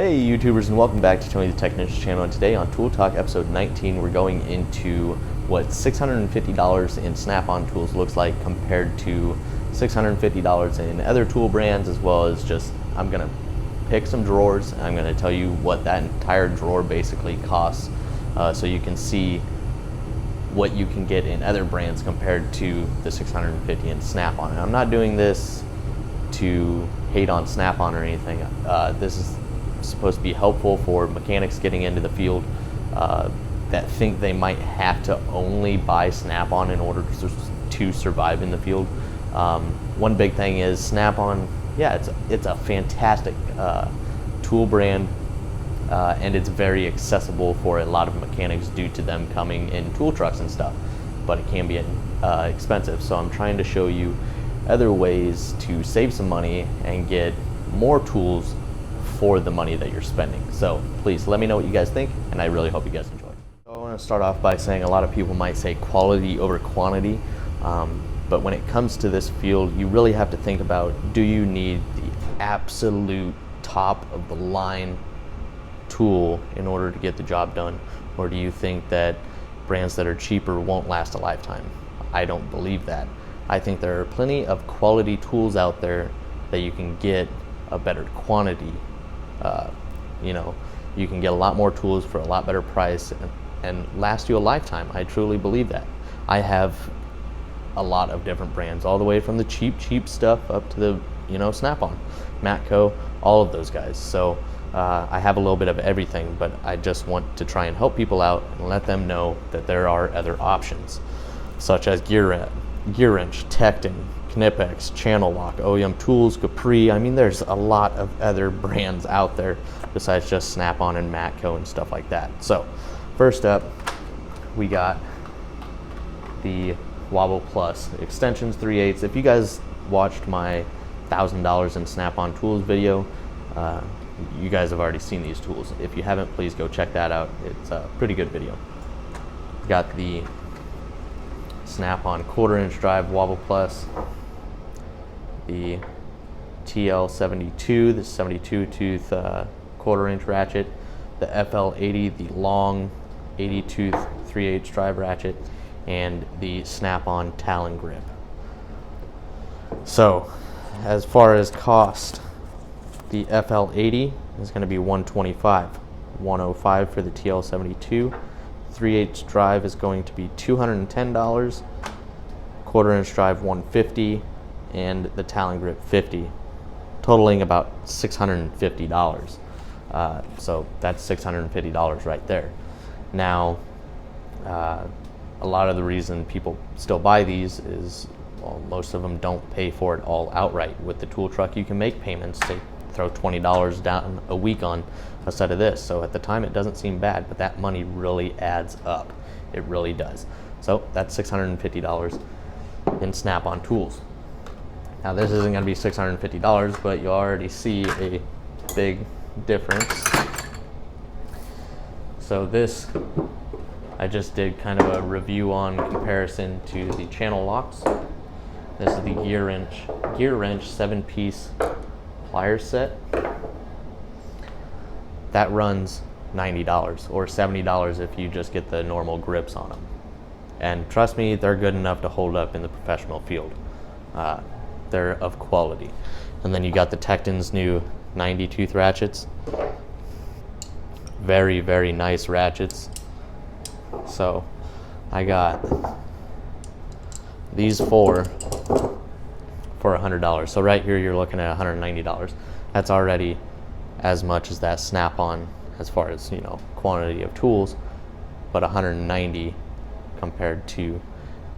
Hey YouTubers, and welcome back to Tony the Technician channel. And today on Tool Talk episode 19, we're going into what $650 in Snap-on tools looks like compared to $650 in other tool brands, as well as just I'm gonna pick some drawers and I'm gonna tell you what that entire drawer basically costs, so you can see what you can get in other brands compared to the $650 in Snap-on. And I'm not doing this to hate on Snap-on or anything. This is supposed to be helpful for mechanics getting into the field that think they might have to only buy Snap-on in order to survive in the field. One big thing is Snap-on, yeah, it's a fantastic tool brand, and it's very accessible for a lot of mechanics due to them coming in tool trucks and stuff, but it can be expensive. So I'm trying to show you other ways to save some money and get more tools for the money that you're spending. So please let me know what you guys think, and I really hope you guys enjoy. So I want to start off by saying a lot of people might say quality over quantity, but when it comes to this field, you really have to think about, do you need the absolute top of the line tool in order to get the job done, or do you think that brands that are cheaper won't last a lifetime? I don't believe that. I think there are plenty of quality tools out there that you can get a better quantity. You can get a lot more tools for a lot better price and last you a lifetime. I truly believe that. I have a lot of different brands, all the way from the cheap stuff up to the Snap-on, Matco, all of those guys. So I have a little bit of everything, but I just want to try and help people out and let them know that there are other options, such as Gear Wrench, Tecton, Knipex, Channel Lock, OEM Tools, Capri. I mean, there's a lot of other brands out there besides just Snap-on and Matco and stuff like that. So first up, we got the Wobble Plus Extensions 3/8. If you guys watched my $1,000 in Snap-on tools video, you guys have already seen these tools. If you haven't, please go check that out. It's a pretty good video. Got the Snap-on 1/4-inch drive Wobble Plus, the TL72, the 72 tooth 1/4-inch ratchet, the FL80, the long 80 tooth 3/8 drive ratchet, and the Snap-on Talon grip. So as far as cost, the FL80 is going to be $125, $105 for the TL72. 3/8 drive is going to be $210, 1/4-inch drive $150, and the Talon grip $50, totaling about $650. So that's $650 right there. Now, a lot of the reason people still buy these is, well, most of them don't pay for it all outright. With the tool truck, you can make payments. They throw $20 down a week on a set of this. So at the time, it doesn't seem bad, but that money really adds up. It really does. So that's $650 in Snap-on tools. Now this isn't going to be $650, but you already see a big difference. So this, I just did kind of a review on comparison to the channel locks. This is the Gear Wrench 7-piece pliers set. That runs $90 or $70 if you just get the normal grips on them. And trust me, they're good enough to hold up in the professional field. They're of quality. And then you got the Tecton's new 90 tooth ratchets. Very, very nice ratchets. So I got these four for $100. So right here you're looking at $190. That's already as much as that Snap-on as far as quantity of tools, but $190 compared to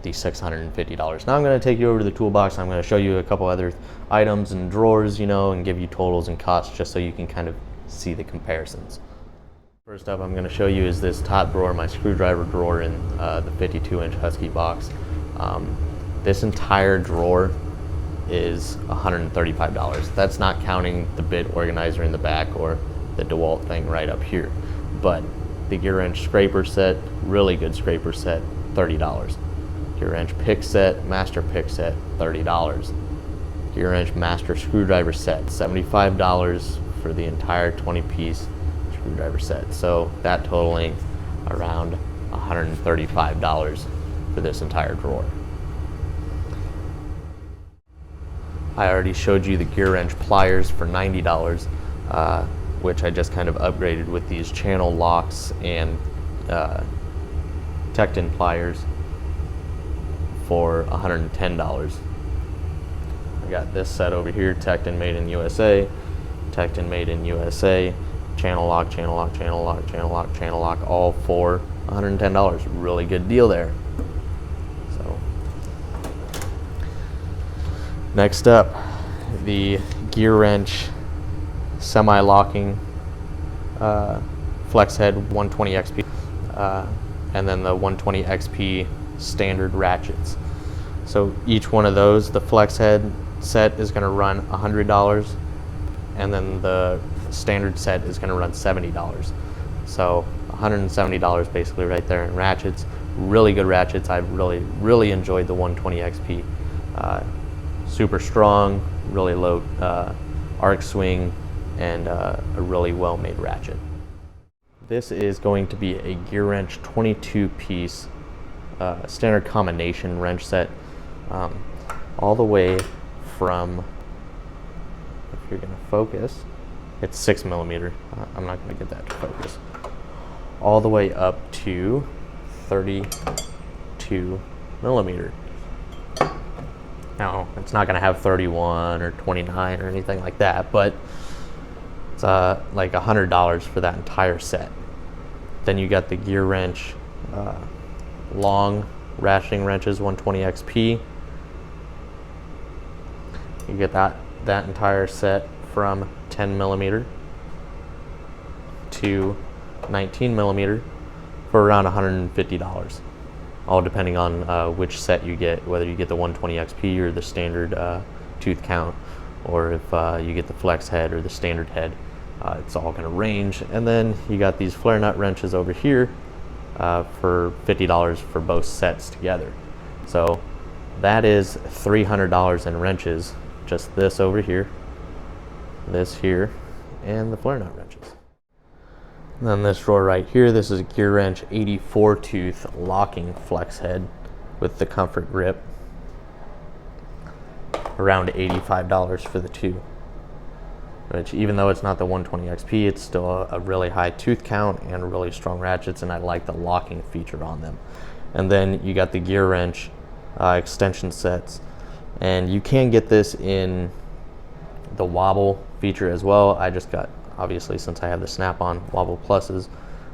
the $650. Now I'm going to take you over to the toolbox. I'm going to show you a couple other items and drawers, and give you totals and costs just so you can kind of see the comparisons. First up, I'm going to show you is this top drawer, my screwdriver drawer in the 52-inch Husky box. This entire drawer is $135. That's not counting the bit organizer in the back or the DeWalt thing right up here. But the Gear Wrench scraper set, really good scraper set, $30. Gear Wrench pick set, master pick set, $30. Gear Wrench master screwdriver set, $75 for the entire 20-piece screwdriver set. So that totaling around $135 for this entire drawer. I already showed you the gear wrench pliers for $90, which I just kind of upgraded with these channel locks and Tecton pliers for $110. I got this set over here, Tecton made in USA, Tecton made in USA, channel lock, channel lock, channel lock, channel lock, channel lock, all for $110. Really good deal there. So next up, the gear wrench semi-locking flex head 120 XP, and then the 120 XP standard ratchets. So each one of those, the flex head set is going to run $100, and then the standard set is going to run $70. So $170 basically right there in ratchets. Really good ratchets. I've really enjoyed the 120 XP. Super strong, really low arc swing, and a really well made ratchet. This is going to be a gear wrench 22-piece standard combination wrench set, all the way from, if you're going to focus, it's 6mm. I'm not going to get that to focus. All the way up to 32mm. Now, it's not going to have 31 or 29 or anything like that, but it's like $100 for that entire set. Then you got the gear wrench long ratcheting wrenches, 120 XP. You get that entire set from 10mm to 19mm for around $150. All depending on which set you get, whether you get the 120 XP or the standard tooth count, or if you get the flex head or the standard head. It's all going to range. And then you got these flare nut wrenches over here for $50 for both sets together. So that is $300 in wrenches. Just this over here, this here, and the flare nut wrenches. And then this drawer right here, this is a gear wrench 84 tooth locking flex head with the comfort grip. Around $85 for the two. Which, even though it's not the 120 XP, it's still a really high tooth count and really strong ratchets, and I like the locking feature on them. And then you got the gear wrench extension sets, and you can get this in the wobble feature as well. I just got, obviously, since I have the snap-on wobble pluses,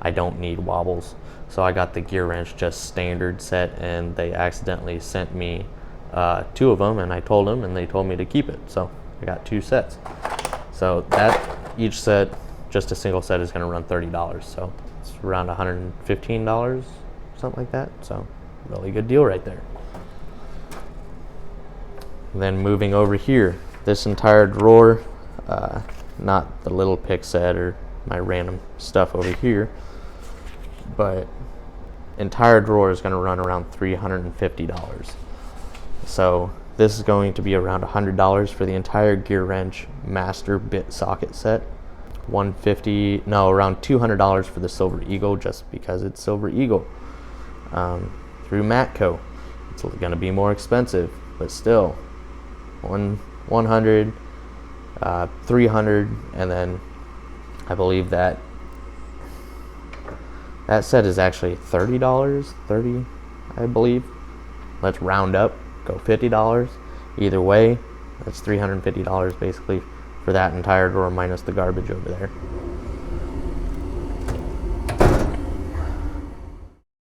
I don't need wobbles, so I got the gear wrench just standard set, and they accidentally sent me two of them, and I told them, and they told me to keep it, so I got two sets. So that, each set, just a single set, is going to run $30, so it's around $115, something like that. So really good deal right there. And then moving over here, this entire drawer, not the little pick set or my random stuff over here, but entire drawer is going to run around $350. So this is going to be around $100 for the entire gear wrench master bit socket set. Around $200 for the Silver Eagle, just because it's Silver Eagle. Through Matco, it's going to be more expensive, but still, $100, $300, and then I believe that set is actually $30, I believe. Let's round up, go $50. Either way, that's $350 basically for that entire drawer minus the garbage over there.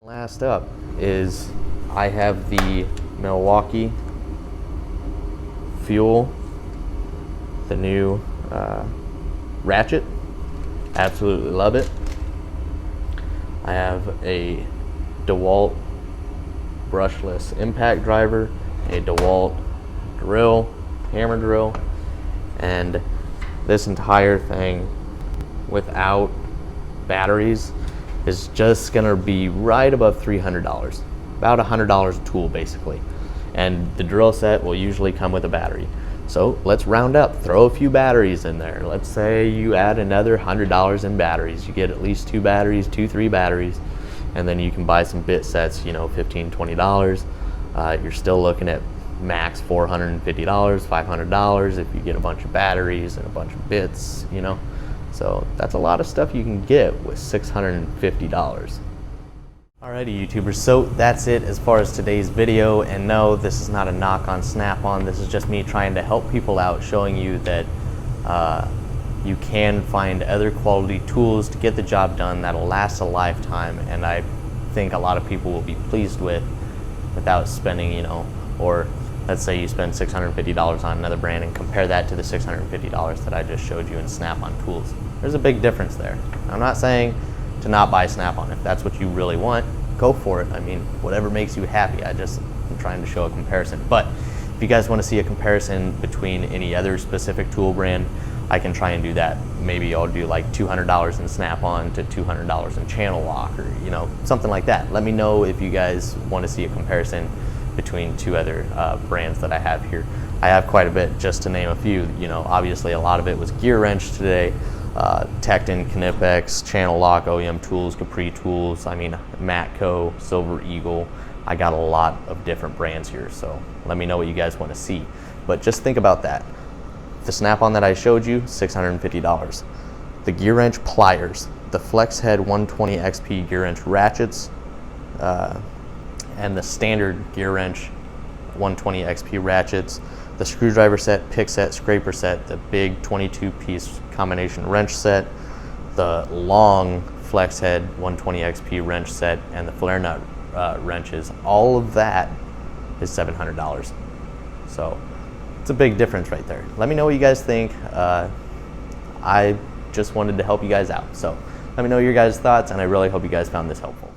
Last up is I have the Milwaukee Fuel, the new ratchet. Absolutely love it. I have a DeWalt brushless impact driver, a DeWalt drill, hammer drill, and this entire thing without batteries is just gonna be right above $300, about $100 a tool basically. And the drill set will usually come with a battery. So let's round up, throw a few batteries in there. Let's say you add another $100 in batteries. You get at least 2 batteries, 3 batteries, and then you can buy some bit sets, you know, $15, $20. You're still looking at max $450, $500 if you get a bunch of batteries and a bunch of bits, you know. So that's a lot of stuff you can get with $650. Alrighty, YouTubers, so that's it as far as today's video. And no, this is not a knock on Snap-on. This is just me trying to help people out, showing you that you can find other quality tools to get the job done that'll last a lifetime, and I think a lot of people will be pleased with without spending, you know, or let's say you spend $650 on another brand and compare that to the $650 that I just showed you in Snap-on tools. There's a big difference there. I'm not saying to not buy Snap-on. If that's what you really want, go for it. I mean, whatever makes you happy. I'm trying to show a comparison. But if you guys want to see a comparison between any other specific tool brand, I can try and do that. Maybe I'll do like $200 in Snap-on to $200 in Channel Lock, or, you know, something like that. Let me know if you guys want to see a comparison between 2 other brands that I have here. I have quite a bit, just to name a few. You know, obviously a lot of it was Gear Wrench today. Tecton, Knipex, Channel Lock, OEM Tools, Capri Tools, I mean, Matco, Silver Eagle. I got a lot of different brands here, so let me know what you guys want to see. But just think about that. The Snap-on that I showed you, $650. The Gear Wrench pliers, the Flex Head 120 XP Gear Wrench ratchets, and the standard Gear Wrench 120 XP ratchets, the screwdriver set, pick set, scraper set, the big 22-piece combination wrench set, the long Flex Head 120 XP wrench set, and the flare nut wrenches. All of that is $700. So it's a big difference right there. Let me know what you guys think. I just wanted to help you guys out. So let me know your guys' thoughts, and I really hope you guys found this helpful.